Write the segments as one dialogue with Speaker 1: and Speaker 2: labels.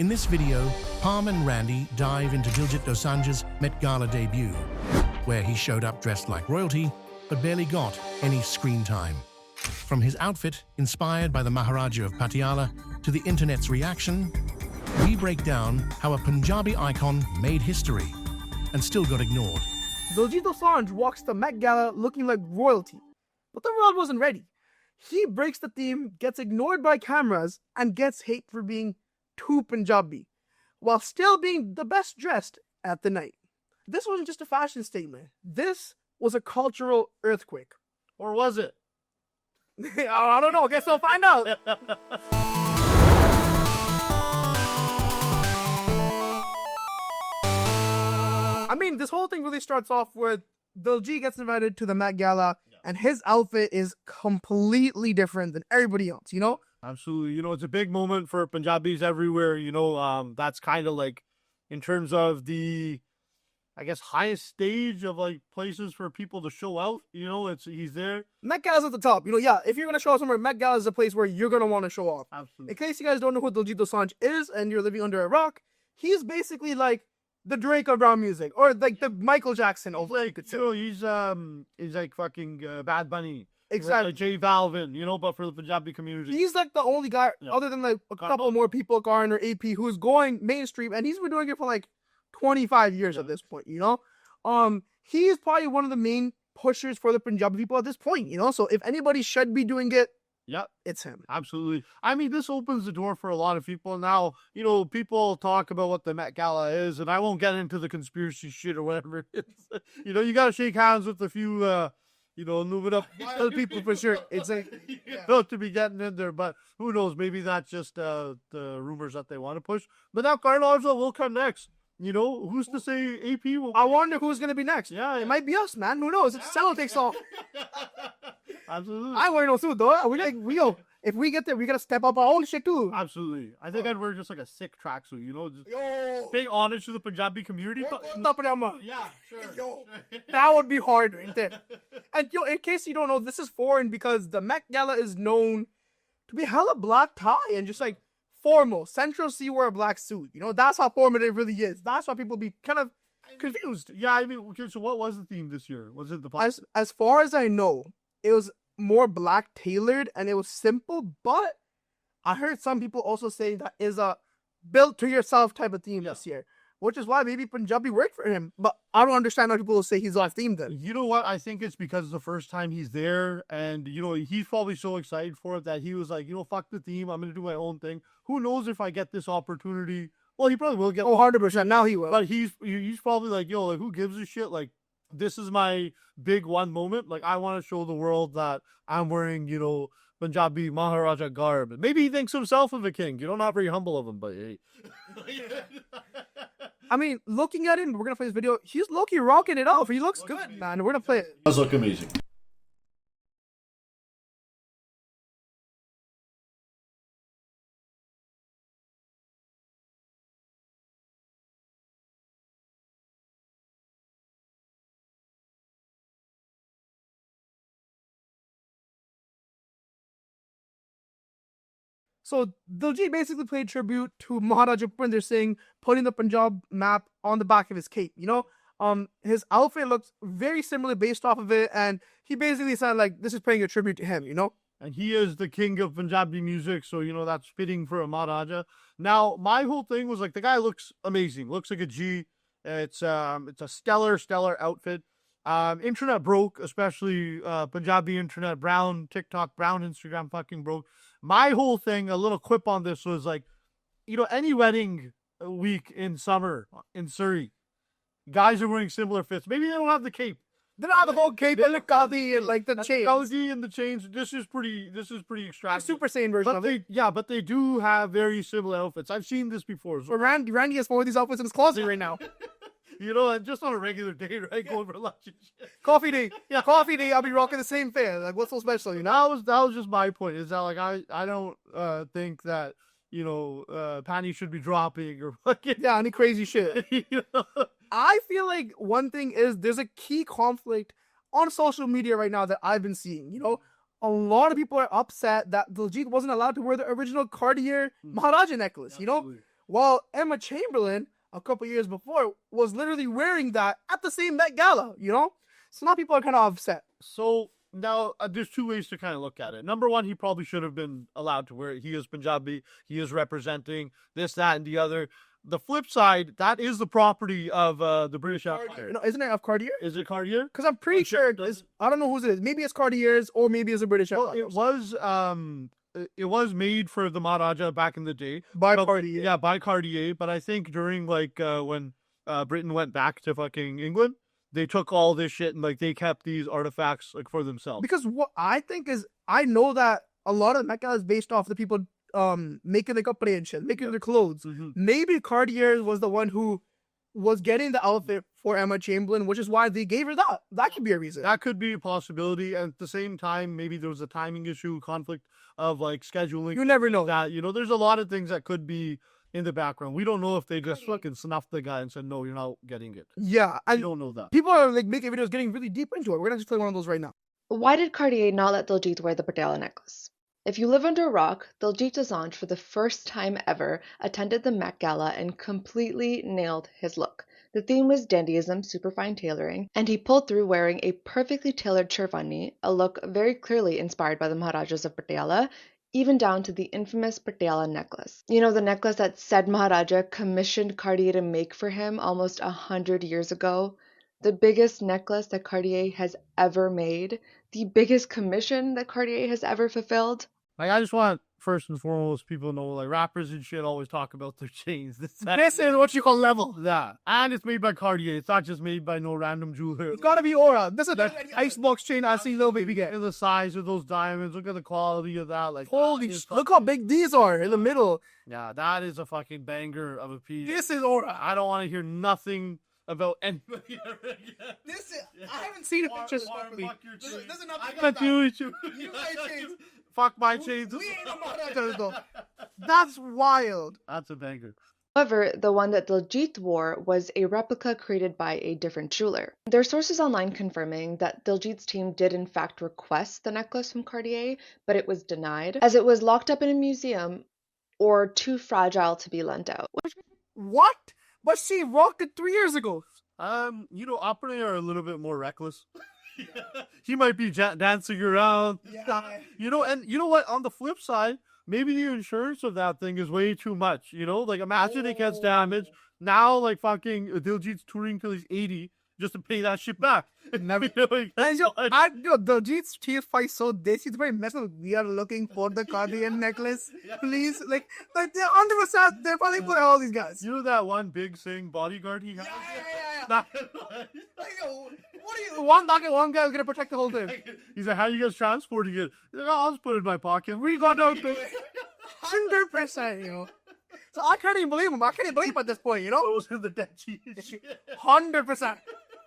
Speaker 1: In this video, Parm and Randy dive into Diljit Dosanjh's Met Gala debut, where he showed up dressed like royalty, but barely got any screen time. From his outfit, inspired by the Maharaja of Patiala, to the internet's reaction, we break down how a Punjabi icon made history and still got ignored.
Speaker 2: Diljit Dosanjh walks the Met Gala looking like royalty, but the world wasn't ready. He breaks the theme, gets ignored by cameras, and gets hate for being too Punjabi, while still being the best dressed at the night. This wasn't just a fashion statement. This was a cultural earthquake.
Speaker 3: Or was it?
Speaker 2: I don't know. Guess we'll find out. I mean, this whole thing really starts off with Diljit gets invited to the Met Gala, and his outfit is completely different than everybody else, you know?
Speaker 3: Absolutely. You know, it's a big moment for Punjabis everywhere. You know, that's kind of like in terms of the, I guess, highest stage of like places for people to show out. You know, he's there.
Speaker 2: Met Gala's at the top. You know, yeah, if you're going to show off somewhere, Met Gala is a place where you're going to want to show off.
Speaker 3: Absolutely.
Speaker 2: In case you guys don't know who Diljit Dosanjh is and you're living under a rock, he's basically like the Drake of brown music, or like the Michael Jackson of
Speaker 3: like, you know, he's like fucking Bad Bunny.
Speaker 2: Exactly.
Speaker 3: Like J Balvin, you know, but for the Punjabi community.
Speaker 2: He's like the only guy, other than like a couple more people, Karan or AP, who's going mainstream, and he's been doing it for like 25 years at this point, you know? He is probably one of the main pushers for the Punjabi people at this point, you know? So if anybody should be doing it, it's him.
Speaker 3: Absolutely. I mean, this opens the door for a lot of people. Now, you know, people talk about what the Met Gala is, and I won't get into the conspiracy shit or whatever it is. You know, you got to shake hands with a few, you know, move it up other people for sure. It's like, to be getting in there, but who knows? Maybe that's just the rumors that they want to push. But now Carlos will come next. You know, who's to say AP will?
Speaker 2: I wonder who's going to be next.
Speaker 3: Yeah.
Speaker 2: It might be us, man. Who knows? If Cello takes off.
Speaker 3: Absolutely.
Speaker 2: I wear no suit, though. If we get there, we got to step up our own shit, too.
Speaker 3: Absolutely. I think I'd wear just like a sick tracksuit, you know, just pay homage to the Punjabi community. Yeah, sure.
Speaker 2: That would be hard, right there. And, in case you don't know, this is foreign because the Met Gala is known to be hella black tie and just like formal. Central C wear a black suit. You know, that's how formal it really is. That's why people be kind of confused.
Speaker 3: Yeah, I mean, okay, so what was the theme this year? Was it the
Speaker 2: as far as I know, it was more black tailored and it was simple, but I heard some people also say that is a built to yourself type of theme this year, which is why maybe Punjabi worked for him. But I don't understand how people will say he's off theme then.
Speaker 3: You know what? I think it's because it's the first time he's there, and you know, he's probably so excited for it that he was like, you know, fuck the theme, I'm gonna do my own thing. Who knows if I get this opportunity? Well, he probably will get
Speaker 2: 100%. Now he will.
Speaker 3: But he's probably like, yo, like, who gives a shit? Like, this is my big one moment. Like, I want to show the world that I'm wearing, you know, Punjabi Maharaja garb. Maybe he thinks himself of a king. You know, not very humble of him, but hey.
Speaker 2: I mean, looking at him, we're going to play this video. He's low-key rocking it off. He looks good, man. We're going to play it.
Speaker 4: Does look amazing.
Speaker 2: So Diljit basically played tribute to Maharaja Parmvsthewrld Singh, putting the Punjab map on the back of his cape, you know? His outfit looks very similar based off of it, and he basically said, like, this is paying a tribute to him, you know?
Speaker 3: And he is the king of Punjabi music, so, you know, that's fitting for a Maharaja. Now, my whole thing was, like, the guy looks amazing. Looks like a G. It's a stellar outfit. Internet broke, especially Punjabi internet, brown TikTok, brown Instagram fucking broke. My whole thing, a little quip on this was like, you know, any wedding week in summer in Surrey, guys are wearing similar fits. Maybe they don't have the cape.
Speaker 2: They don't have the whole cape and the khadi and like the chains.
Speaker 3: Khadi and the chains. This is pretty extravagant.
Speaker 2: Super Saiyan version of it.
Speaker 3: Yeah, but they do have very similar outfits. I've seen this before.
Speaker 2: So Randy has four of these outfits in his closet right now.
Speaker 3: You know, and just on a regular day, right? Going for lunch and shit.
Speaker 2: Coffee day. Yeah, coffee day, I'll be rocking the same thing. Like, what's so special, you know?
Speaker 3: That was just my point. Is that, like, I don't think that, you know, panties should be dropping or fucking...
Speaker 2: Yeah, any crazy shit.
Speaker 3: You know?
Speaker 2: I feel like one thing is there's a key conflict on social media right now that I've been seeing, you know? A lot of people are upset that Diljit wasn't allowed to wear the original Cartier Maharaja necklace, you know? While Emma Chamberlain, a couple years before, was literally wearing that at the same Met Gala, you know? So now people are kind of upset.
Speaker 3: So now there's two ways to kind of look at it. Number one, he probably should have been allowed to wear it. He is Punjabi. He is representing this, that, and the other. The flip side, that is the property of the British Empire.
Speaker 2: No, isn't it of Cartier?
Speaker 3: Is it Cartier?
Speaker 2: Because I'm pretty sure it's, I don't know whose it is. Maybe it's Cartier's or maybe it's a British
Speaker 3: Well,
Speaker 2: Empire.
Speaker 3: it was made for the Maharaja back in the day.
Speaker 2: By Cartier.
Speaker 3: Yeah, by Cartier. But I think during when Britain went back to fucking England, they took all this shit and they kept these artifacts for themselves.
Speaker 2: Because what I think is, I know that a lot of Mecca is based off the people making the kapde and shit, making their clothes.
Speaker 3: Mm-hmm.
Speaker 2: Maybe Cartier was the one who was getting the outfit for Emma Chamberlain, which is why they gave her that. That could be a reason.
Speaker 3: That could be a possibility. And at the same time, maybe there was a timing issue, conflict of scheduling.
Speaker 2: You never know.
Speaker 3: That, there's a lot of things that could be in the background. We don't know if they just fucking snuffed the guy and said, no, you're not getting it.
Speaker 2: Yeah.
Speaker 3: We
Speaker 2: And
Speaker 3: don't know that.
Speaker 2: people are making videos getting really deep into it. We're going to just play one of those right now.
Speaker 4: Why did Cartier not let Diljit wear the Patiala necklace? If you live under a rock, Diljit Dosanjh for the first time ever attended the Met Gala and completely nailed his look. The theme was dandyism, superfine tailoring, and he pulled through wearing a perfectly tailored sherwani, a look very clearly inspired by the Maharajas of Patiala, even down to the infamous Patiala necklace. You know, the necklace that said Maharaja commissioned Cartier to make for him almost 100 years ago? The biggest necklace that Cartier has ever made, the biggest commission that Cartier has ever fulfilled.
Speaker 3: I just want, first and foremost, people to know, rappers and shit always talk about their chains.
Speaker 2: This is what you call level.
Speaker 3: Yeah. And it's made by Cartier. It's not just made by no random jeweler.
Speaker 2: It's got to be aura. This is the icebox chain I see little baby get.
Speaker 3: Look at the size of those diamonds. Look at the quality of that.
Speaker 2: Holy look how big these are in the middle.
Speaker 3: Yeah, that is a fucking banger of a piece.
Speaker 2: This is aura.
Speaker 3: I don't want to hear nothing about anybody ever again.
Speaker 2: This is, I haven't seen a picture of
Speaker 3: Fuck your chains.
Speaker 2: This is not
Speaker 3: I got you. You
Speaker 2: my chains.
Speaker 3: Fuck my chains.
Speaker 2: We ain't no Maharajas though. That's wild.
Speaker 3: That's a banger.
Speaker 4: However, the one that Diljit wore was a replica created by a different jeweler. There are sources online confirming that Diljit's team did in fact request the necklace from Cartier, but it was denied, as it was locked up in a museum or too fragile to be lent out.
Speaker 2: What? But she rocked it 3 years ago.
Speaker 3: Operating are a little bit more reckless. He might be dancing around.
Speaker 2: Yeah.
Speaker 3: And you know what? On the flip side, maybe the insurance of that thing is way too much. Imagine it gets damaged. Now, fucking Diljit's touring till he's 80 just to pay that shit back.
Speaker 2: Never. Diljit's teeth fight so desi. It's very messy. We are looking for the Cartier necklace. Please, they're 100%. They're probably put all these guys.
Speaker 3: You know that one big thing bodyguard he has?
Speaker 2: Yeah. What are you? One guy is gonna protect the whole thing.
Speaker 3: He's like, how you guys transporting it? He's like, I'll just put it in my pocket.
Speaker 2: We got out 100%, So I can't even believe him. I can't even believe him at this point,
Speaker 3: Those are the dead cheese.
Speaker 2: 100%.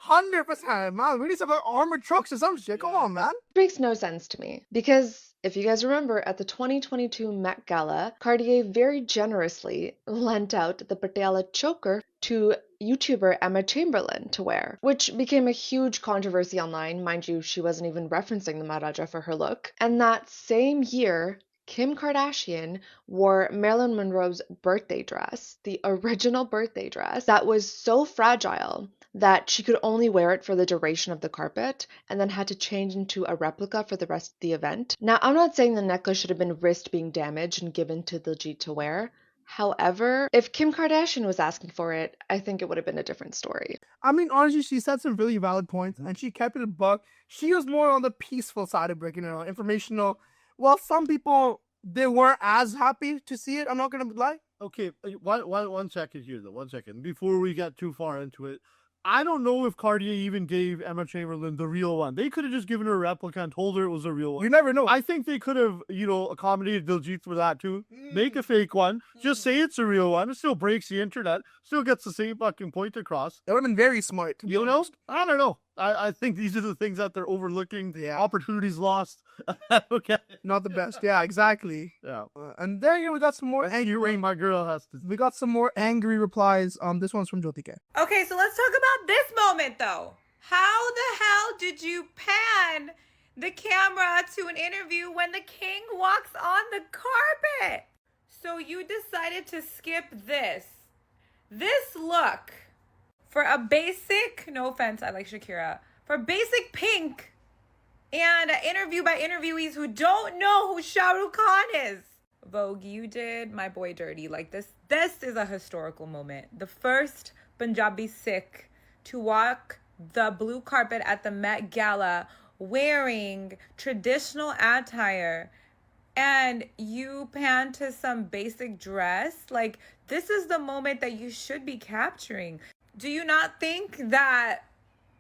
Speaker 2: 100%, man. We need some armored trucks or some shit. Come on, man.
Speaker 4: It makes no sense to me, because if you guys remember, at the 2022 Met Gala, Cartier very generously lent out the Patiala choker to YouTuber Emma Chamberlain to wear, which became a huge controversy online. Mind you, she wasn't even referencing the Maharaja for her look. And that same year, Kim Kardashian wore Marilyn Monroe's birthday dress, the original birthday dress, that was so fragile that she could only wear it for the duration of the carpet and then had to change into a replica for the rest of the event. Now, I'm not saying the necklace should have been risked being damaged and given to Diljit to wear. However, if Kim Kardashian was asking for it, I think it would have been a different story.
Speaker 2: I mean, honestly, she said some really valid points and she kept it a buck. She was more on the peaceful side of breaking it, informational. Well, some people, they weren't as happy to see it. I'm not going to lie.
Speaker 3: Okay, one second here, though. 1 second. Before we get too far into it, I don't know if Cartier even gave Emma Chamberlain the real one. They could have just given her a replica and told her it was a real one.
Speaker 2: You never know.
Speaker 3: I think they could have, accommodated Diljit for that too. Make a fake one. Just say it's a real one. It still breaks the internet. Still gets the same fucking point across.
Speaker 2: That would have been very smart.
Speaker 3: You know? I don't know. I think these are the things that they're overlooking.
Speaker 2: Yeah.
Speaker 3: Opportunities lost. Okay.
Speaker 2: Not the best. Yeah, exactly.
Speaker 3: Yeah.
Speaker 2: And there we got some more
Speaker 3: Angry my girl has to.
Speaker 2: We got some more angry replies. This one's from Jyotika.
Speaker 5: Okay, so let's talk about this moment though. How the hell did you pan the camera to an interview when the king walks on the carpet? So you decided to skip this. This look for a basic, no offense, I like Shakira, for basic pink and an interview by interviewees who don't know who Shah Rukh Khan is. Vogue, you did my boy dirty. Like this is a historical moment. The first Punjabi Sikh to walk the blue carpet at the Met Gala wearing traditional attire, and you pan to some basic dress. Like, this is the moment that you should be capturing. Do you not think that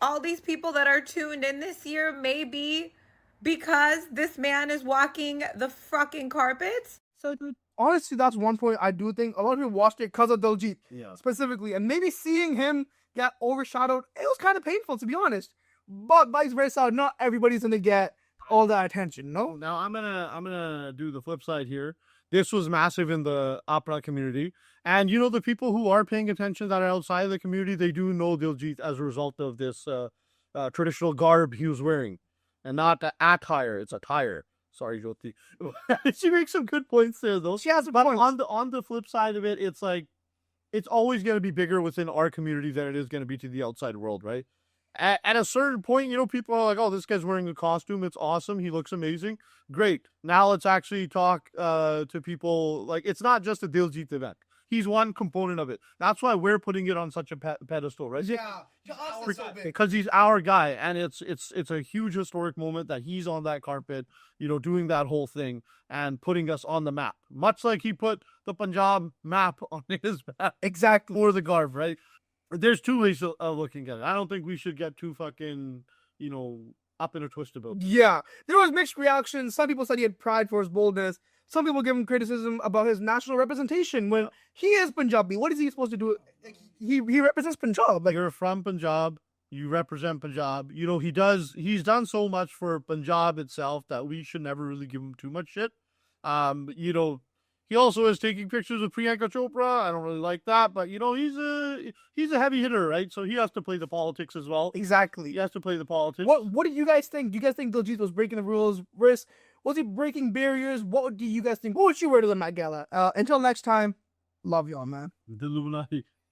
Speaker 5: all these people that are tuned in this year may be because this man is walking the fucking carpets?
Speaker 2: So, dude, honestly, that's one point I do think a lot of people watched it because of Diljit specifically, and maybe seeing him get overshadowed, it was kind of painful, to be honest. But vice versa, not everybody's gonna get all that attention, no?
Speaker 3: Now I'm gonna do the flip side here. This was massive in the opera community, and you know the people who are paying attention that are outside of the community, they do know Diljit as a result of this traditional garb he was wearing, and not the attire. It's attire. Sorry, Jyoti. She makes some good points there, though.
Speaker 2: She has
Speaker 3: but
Speaker 2: points.
Speaker 3: on the flip side of it, it's like it's always going to be bigger within our community than it is going to be to the outside world, right? At a certain point, you know, people are like, "Oh, this guy's wearing a costume. It's awesome. He looks amazing. Great. Now let's actually talk to people. Like, it's not just a Diljit event. He's one component of it. That's why we're putting it on such a pedestal, right?
Speaker 2: Yeah,
Speaker 3: Because he's our guy, and it's a huge historic moment that he's on that carpet, you know, doing that whole thing and putting us on the map, much like he put the Punjab map on his map.
Speaker 2: Exactly.
Speaker 3: For the garb, right? There's two ways of looking at it. I don't think we should get too fucking, you know, up in a twist about it.
Speaker 2: Yeah, there was mixed reactions. Some people said he had pride for his boldness. Some people give him criticism about his national representation. When he is Punjabi, what is he supposed to do? He represents Punjab. Like,
Speaker 3: You're from Punjab. You represent Punjab. You know, he's done so much for Punjab itself that we should never really give him too much shit. You know, he also is taking pictures of Priyanka Chopra. I don't really like that, but you know, he's a heavy hitter, right? So he has to play the politics as well.
Speaker 2: exactly.
Speaker 3: He has to play the politics.
Speaker 2: What do you guys think? Do you guys think Diljit was breaking the rules? Was he breaking barriers? What do you guys think? What would you wear to the Met Gala? Until next time, love y'all, man.
Speaker 3: The Illuminati.